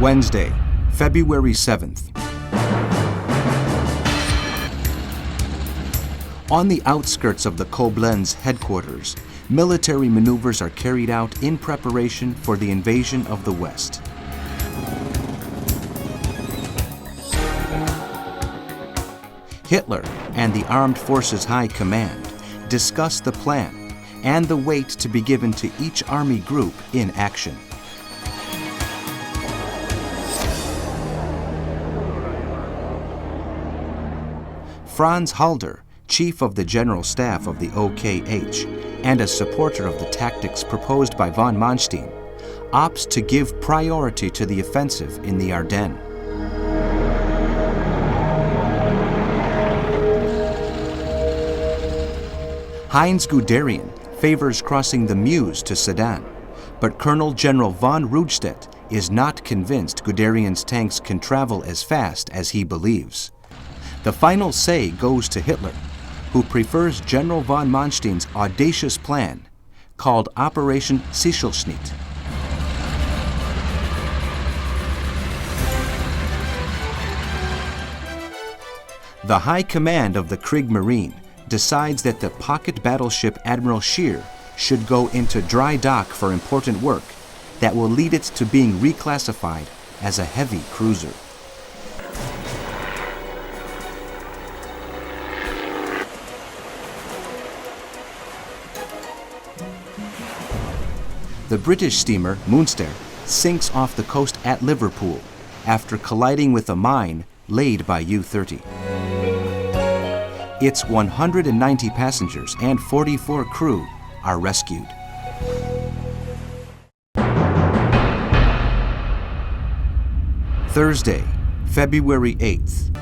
Wednesday, February 7th. On the outskirts of the Koblenz headquarters, military maneuvers are carried out in preparation for the invasion of the West. Hitler and the Armed Forces High Command discuss the plan and the weight to be given to each army group in action. Franz Halder, chief of the General Staff of the OKH and a supporter of the tactics proposed by von Manstein, opts to give priority to the offensive in the Ardennes. Heinz Guderian favors crossing the Meuse to Sedan, but Colonel General von Rundstedt is not convinced Guderian's tanks can travel as fast as he believes. The final say goes to Hitler, who prefers General von Manstein's audacious plan, called Operation Sichelschnitt. The High Command of the Kriegsmarine decides that the pocket battleship Admiral Scheer should go into dry dock for important work that will lead it to being reclassified as a heavy cruiser. The British steamer Munster sinks off the coast at Liverpool after colliding with a mine laid by U-30. Its 190 passengers and 44 crew are rescued. Thursday, February 8th.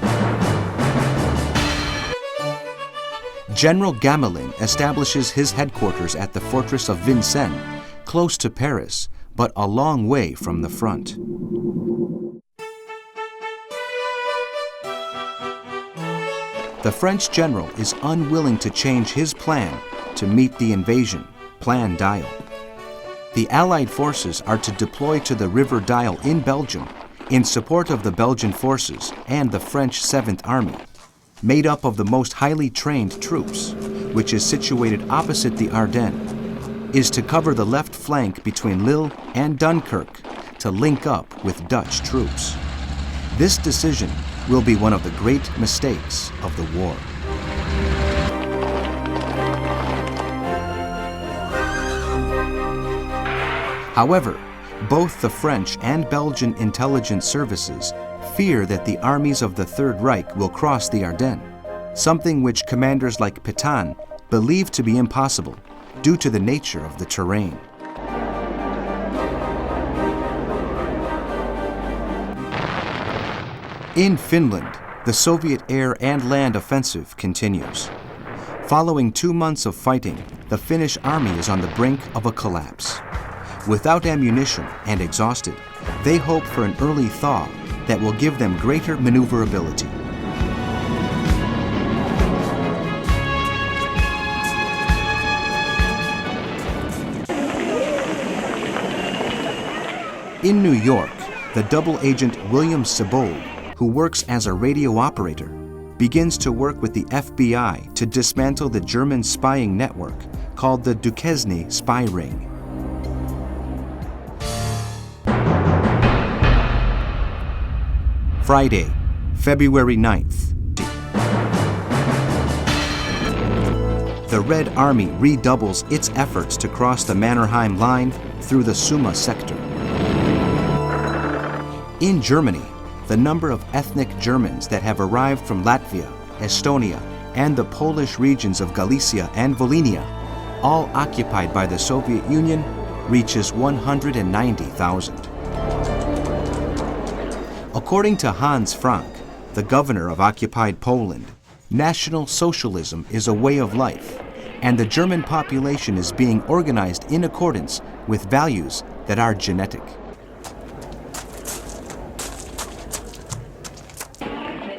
General Gamelin establishes his headquarters at the fortress of Vincennes, close to Paris, but a long way from the front. The French general is unwilling to change his plan to meet the invasion, Plan Dyle. The Allied forces are to deploy to the River Dyle in Belgium in support of the Belgian forces and the French 7th Army, made up of the most highly trained troops, which is situated opposite the Ardennes, is to cover the left flank between Lille and Dunkirk to link up with Dutch troops. This decision will be one of the great mistakes of the war. However, both the French and Belgian intelligence services fear that the armies of the Third Reich will cross the Ardennes, something which commanders like Pétain believe to be impossible due to the nature of the terrain. In Finland, the Soviet air and land offensive continues. Following 2 months of fighting, the Finnish army is on the brink of a collapse. Without ammunition and exhausted, they hope for an early thaw that will give them greater maneuverability. In New York, the double agent William Sibold, who works as a radio operator, begins to work with the FBI to dismantle the German spying network called the Duquesne spy ring. Friday, February 9th. The Red Army redoubles its efforts to cross the Mannerheim Line through the Suma sector. In Germany, the number of ethnic Germans that have arrived from Latvia, Estonia, and the Polish regions of Galicia and Volhynia, all occupied by the Soviet Union, reaches 190,000. According to Hans Frank, the governor of occupied Poland, National Socialism is a way of life, and the German population is being organized in accordance with values that are genetic.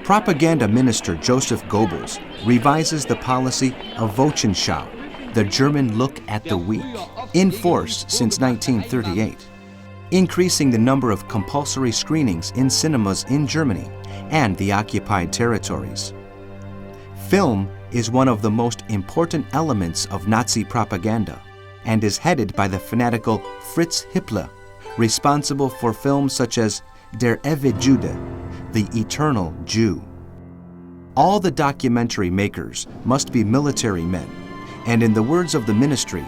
Propaganda Minister Joseph Goebbels revises the policy of Wochenschau, the German look at the weak, in force since 1938. increasing the number of compulsory screenings in cinemas in Germany and the occupied territories. Film is one of the most important elements of Nazi propaganda and is headed by the fanatical Fritz Hippler, responsible for films such as Der ewige Jude, the Eternal Jew. All the documentary makers must be military men, and in the words of the ministry,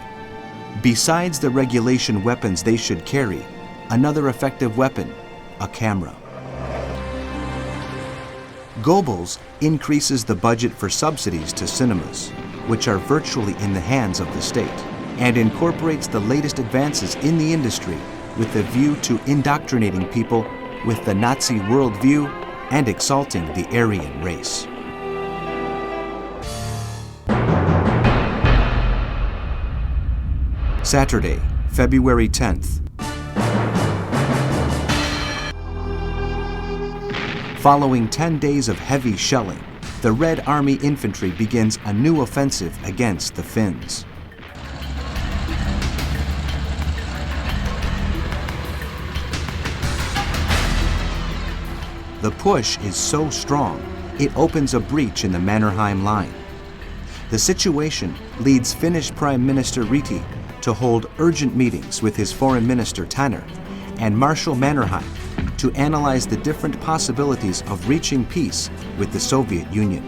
besides the regulation weapons they should carry, another effective weapon, a camera. Goebbels increases the budget for subsidies to cinemas, which are virtually in the hands of the state, and incorporates the latest advances in the industry with a view to indoctrinating people with the Nazi worldview and exalting the Aryan race. Saturday, February 10th. Following 10 days of heavy shelling, the Red Army infantry begins a new offensive against the Finns. The push is so strong, it opens a breach in the Mannerheim Line. The situation leads Finnish Prime Minister Ryti to hold urgent meetings with his Foreign Minister Tanner and Marshal Mannerheim to analyze the different possibilities of reaching peace with the Soviet Union.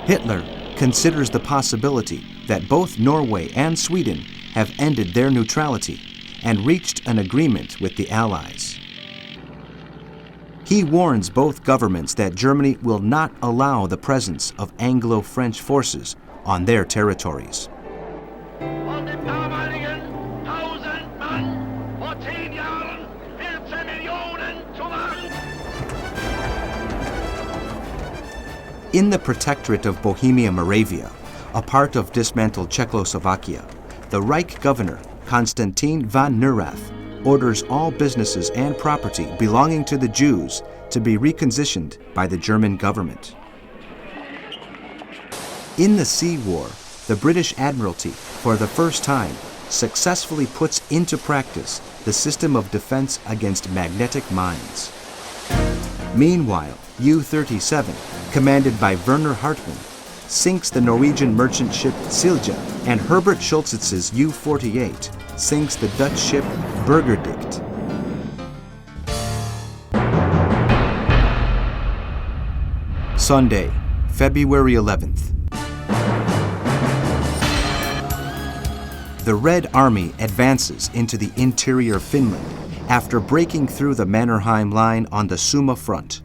Hitler considers the possibility that both Norway and Sweden have ended their neutrality and reached an agreement with the Allies. He warns both governments that Germany will not allow the presence of Anglo-French forces on their territories. In the Protectorate of Bohemia-Moravia, a part of dismantled Czechoslovakia, the Reich governor, Konstantin von Neurath, orders all businesses and property belonging to the Jews to be requisitioned by the German government. In the Sea War, the British Admiralty, for the first time, successfully puts into practice the system of defense against magnetic mines. Meanwhile, U-37, commanded by Werner Hartmann, sinks the Norwegian merchant ship Silja, and Herbert Schulzitz's U-48 sinks the Dutch ship Burgerdicht. Sunday, February 11th. The Red Army advances into the interior Finland after breaking through the Mannerheim Line on the Suma front.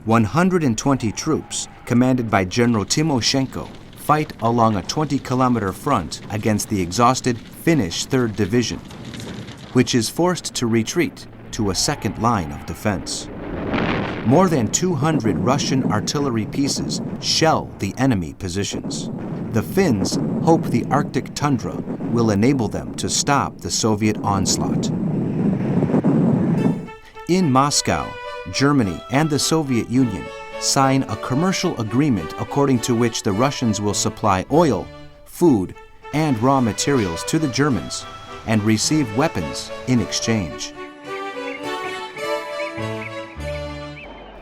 120 troops, commanded by General Timoshenko, fight along a 20-kilometer front against the exhausted Finnish 3rd Division, which is forced to retreat to a second line of defense. More than 200 Russian artillery pieces shell the enemy positions. The Finns hope the Arctic tundra will enable them to stop the Soviet onslaught. In Moscow, Germany and the Soviet Union sign a commercial agreement according to which the Russians will supply oil, food, and raw materials to the Germans and receive weapons in exchange.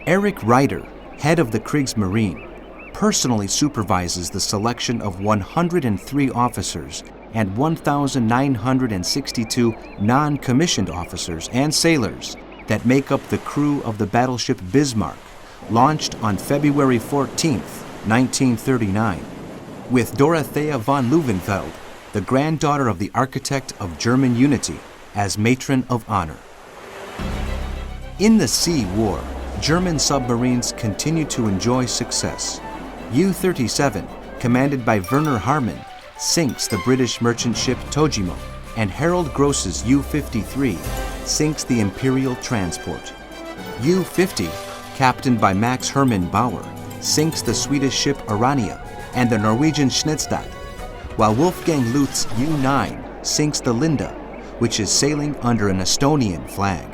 Erich Reiter, head of the Kriegsmarine, personally supervises the selection of 103 officers and 1,962 non-commissioned officers and sailors that make up the crew of the battleship Bismarck, launched on February 14, 1939, with Dorothea von Löwenfeld, the granddaughter of the architect of German unity, as matron of honor. In the Sea War, German submarines continue to enjoy success. U-37, commanded by Werner Hartmann, sinks the British merchant ship Tojimo, and Harold Gross's U-53 sinks the Imperial transport. U-50, captained by Max Hermann Bauer, sinks the Swedish ship Arania and the Norwegian Schnettstad, while Wolfgang Luth's U-9 sinks the Linda, which is sailing under an Estonian flag.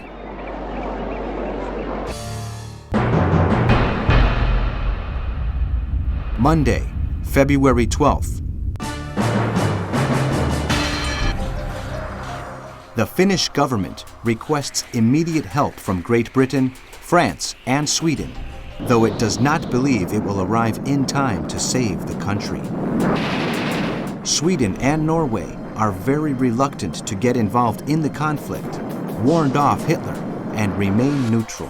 Monday, February 12th. The Finnish government requests immediate help from Great Britain, France, and Sweden, though it does not believe it will arrive in time to save the country. Sweden and Norway are very reluctant to get involved in the conflict, warned off Hitler, and remain neutral.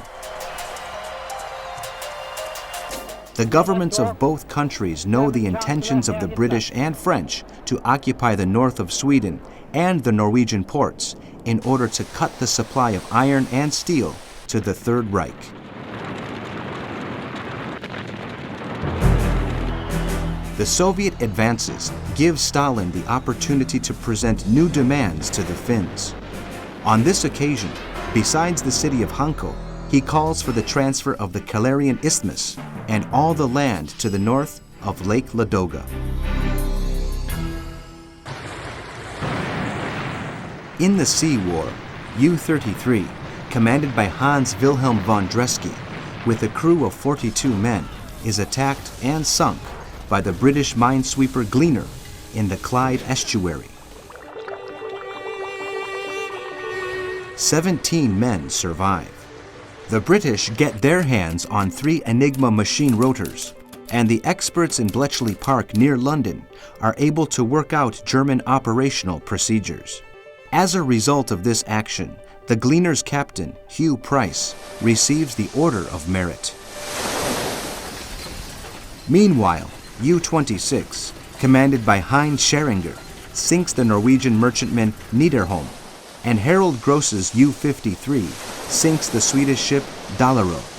The governments of both countries know the intentions of the British and French to occupy the north of Sweden and the Norwegian ports in order to cut the supply of iron and steel to the Third Reich. The Soviet advances give Stalin the opportunity to present new demands to the Finns. On this occasion, besides the city of Hanko, he calls for the transfer of the Kalarian Isthmus and all the land to the north of Lake Ladoga. In the Sea War, U-33, commanded by Hans Wilhelm von Dresky, with a crew of 42 men, is attacked and sunk by the British minesweeper Gleaner in the Clyde estuary. 17 men survive. The British get their hands on 3 Enigma machine rotors, and the experts in Bletchley Park near London are able to work out German operational procedures. As a result of this action, the Gleaner's captain, Hugh Price, receives the Order of Merit. Meanwhile, U-26, commanded by Heinz Scheringer, sinks the Norwegian merchantman Nidarholm, and Harold Gross's U-53 sinks the Swedish ship Dalarö.